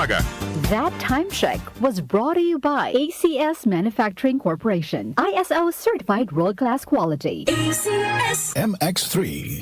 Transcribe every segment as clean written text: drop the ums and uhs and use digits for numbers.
umaga. That time check was brought to you by ACS Manufacturing Corporation. ISO certified world-class quality. ACS MX3,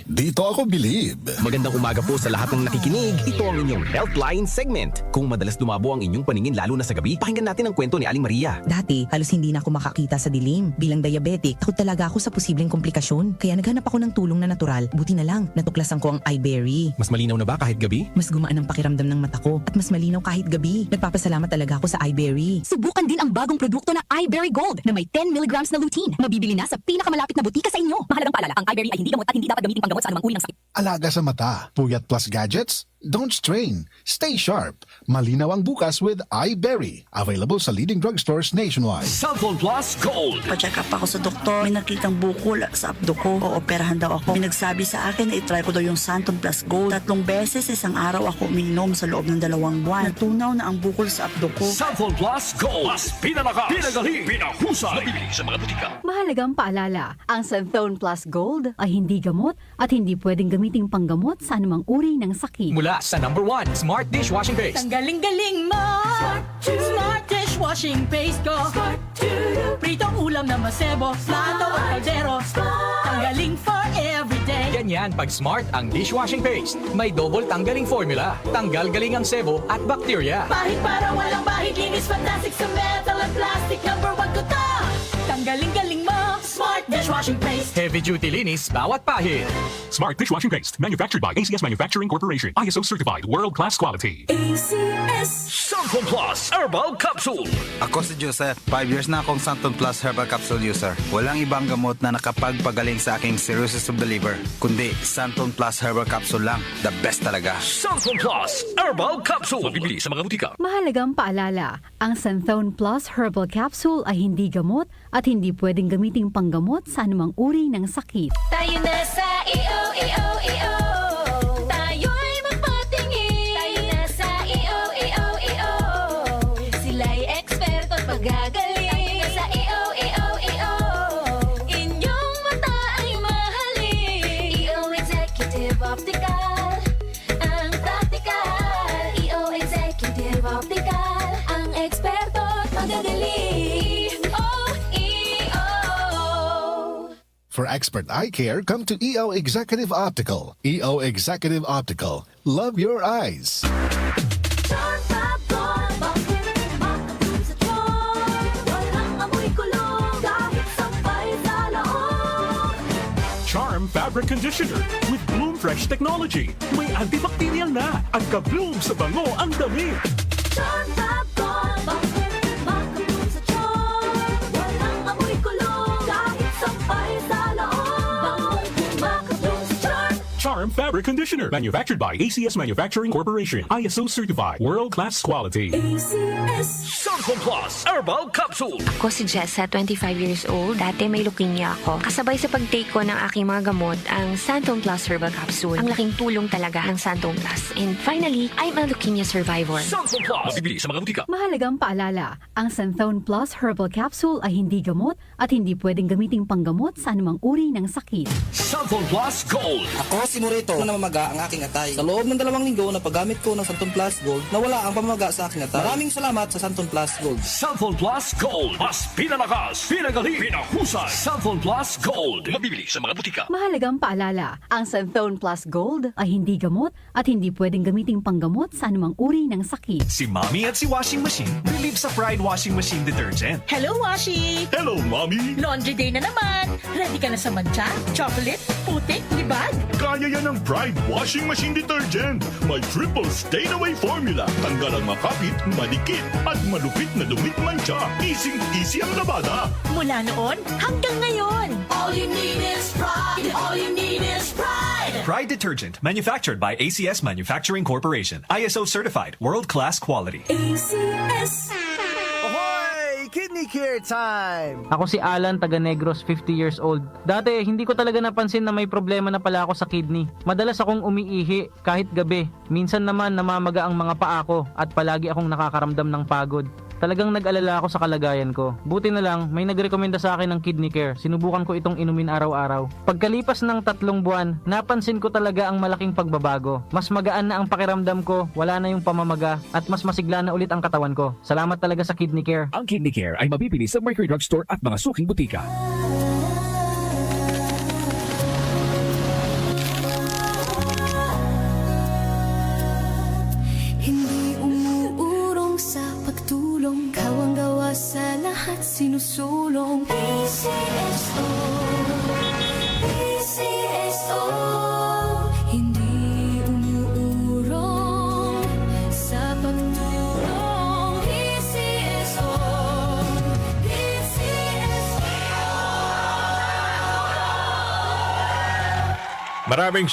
dito ako bilib. Magandang umaga po sa lahat ng nakikinig. Ito ang inyong Healthline segment. Kung madalas dumabo ang inyong paningin lalo na sa gabi, pakinggan natin ang kwento ni Aling Maria. Dati, halos hindi na ako makakita sa dilim. Bilang diabetic, takot talaga ako sa posibleng komplikasyon. Kaya naghanap ako ng tulong na natural. Buti na lang, natuklasan ko ang iBerry. Mas malinaw na ba kahit gabi? Mas gumaan ang pakiramdam ng mata ko at mas malinaw kahit gabi. Nagpapasalamat talaga ako sa iBerry. Subukan din ang bagong produkto na iBerry Gold na may 10 mg na lutein. Mabibili na sa pinakamalapit na butika sa inyo. Mahalagang paalala, ang iBerry ay hindi gamot at hindi dapat gamitin panggamot sa anumang uri ng sakit. Alaga sa mata, puyat plus gadgets? Don't strain. Stay sharp. Malinaw ang bukas with iBerry. Available sa leading drugstores nationwide. Cellphone Plus Gold. Pa-check up ako sa doktor. May nakitang bukol sa abdo ko. Ooperahan daw ako. May nagsabi sa akin na itry ko daw yung Santon Plus Gold. 3 beses isang araw ako umiinom sa loob ng 2 buwan. Natunaw na ang bukol sa abdo ko. Cellphone Plus Gold. Mas pinalakas, pinagaling, pinahusay. Mabibili sa mga butika. Mahalagang paalala, ang Santhone Plus Gold ay hindi gamot at hindi pwedeng gamiting panggamot sa anumang uri ng sakit. Mula sa number 1 Smart Dishwashing Paste. Ang galing-galing mo! Smart Dishwashing Paste ko! Pritong ulam na masebo, plato at kaldero. Tanggaling for everyday. Ganyan pag Smart ang dishwashing paste. May double tanggaling formula. Tanggal galing ang sebo at bacteria. Bahid para walang bahid, linis fantastic sa metal at plastic. Number 1 ko to! Tanggaling-galing mo! Smart Dishwashing Paste. Heavy duty linis bawat pahid. Smart Dishwashing Paste, manufactured by ACS Manufacturing Corporation. ISO certified world-class quality. ACS Cellphone Plus Herbal Capsule. Ako si Joseph. 5 years na akong Santon Plus Herbal Capsule user. Walang ibang gamot na nakapagpagaling sa aking cirrhosis of the liver, kundi Santon Plus Herbal Capsule lang. The best talaga. Cellphone Plus Herbal Capsule. Mabibili sa mga butika. Mahalagang paalala, ang Santhone Plus Herbal Capsule ay hindi gamot at hindi pwedeng gamiting panggamot sa anumang uri ng sakit. Tayo na sa EO. Tayo'y magpatingin. Tayo na sa EO. Sila'y eksperto at magagaling. Tayo na sa EO. Inyong mata ay mahalin. EO Executive Optical, ang practical. EO Executive Optical, ang eksperto at magagaling. For expert eye care, come to EO Executive Optical. EO Executive Optical. Love your eyes. Charm Fabric Conditioner with Bloom Fresh Technology. May antibacterial na at ka-bloom sa bango ang damit. Charm Fabric Conditioner, manufactured by ACS Manufacturing Corporation. ISO certified world-class quality. Cellphone Plus Herbal Capsule. Ako si Jessa, 25 years old. Dati may leukemia ako. Kasabay sa pag-take ko ng aking mga gamot, ang Santon Plus Herbal Capsule. Ang laking tulong talaga ng Santon Plus. And finally, I'm a leukemia survivor. Cellphone Plus. Mabibili sa mga butika. Mahalagang paalala, ang Santhone Plus Herbal Capsule ay hindi gamot at hindi pwedeng gamiting panggamot sa anumang uri ng sakit. Cellphone Plus Gold. Ako si Morito na namamaga ang aking atay. Sa loob ng 2 linggo na paggamit ko ng Santon Plus Gold, nawala ang pamamaga sa aking atay. Maraming salamat sa Santon Plus Gold. Cellphone Plus Gold. Mas pinalakas, pinagaling, pinahusay. Cellphone Plus Gold. Mabibili sa mga butika. Mahalagang paalala, ang Santhone Plus Gold ay hindi gamot at hindi pwedeng gamiting panggamot sa anumang uri ng sakit. Si Mommy at si Washing Machine believe sa Pride Washing Machine Detergent. Hello, Washi! Hello, Mommy! Laundry day na naman! Ready ka na sa mancha, chocolate, putik, libag? Kaya yan ang Pride Washing Machine Detergent. May triple stain-away formula. Tanggal ang makapit, madikit, at malupit na dumit mancha. Easy ang labada. Mula noon hanggang ngayon. All you need is pride. All you need is pride. Pride Detergent, manufactured by ACS Manufacturing Corporation. ISO certified, world-class quality. ACS Kidney Care Time! Ako si Alan, taga Negros, 50 years old. Dati, hindi ko talaga napansin na may problema na pala ako sa kidney. Madalas akong umiihi kahit gabi. Minsan naman namamaga ang mga paa ko at palagi akong nakakaramdam ng pagod. Talagang nag-alala ako sa kalagayan ko. Buti na lang, may nagrekomenda sa akin ng kidney care. Sinubukan ko itong inumin araw-araw. Pagkalipas ng 3 buwan, napansin ko talaga ang malaking pagbabago. Mas magaan na ang pakiramdam ko, wala na yung pamamaga, at mas masigla na ulit ang katawan ko. Salamat talaga sa kidney care. Ang Kidney Care ay mabibili sa Mercury Drugstore at mga suking butika. Hindi umuurong sa pagtulong, kawang gawa sa lahat sinusulong. PCSO, PCSO. Hindi umuurong sa pagtulong. PCSO, PCSO. Maraming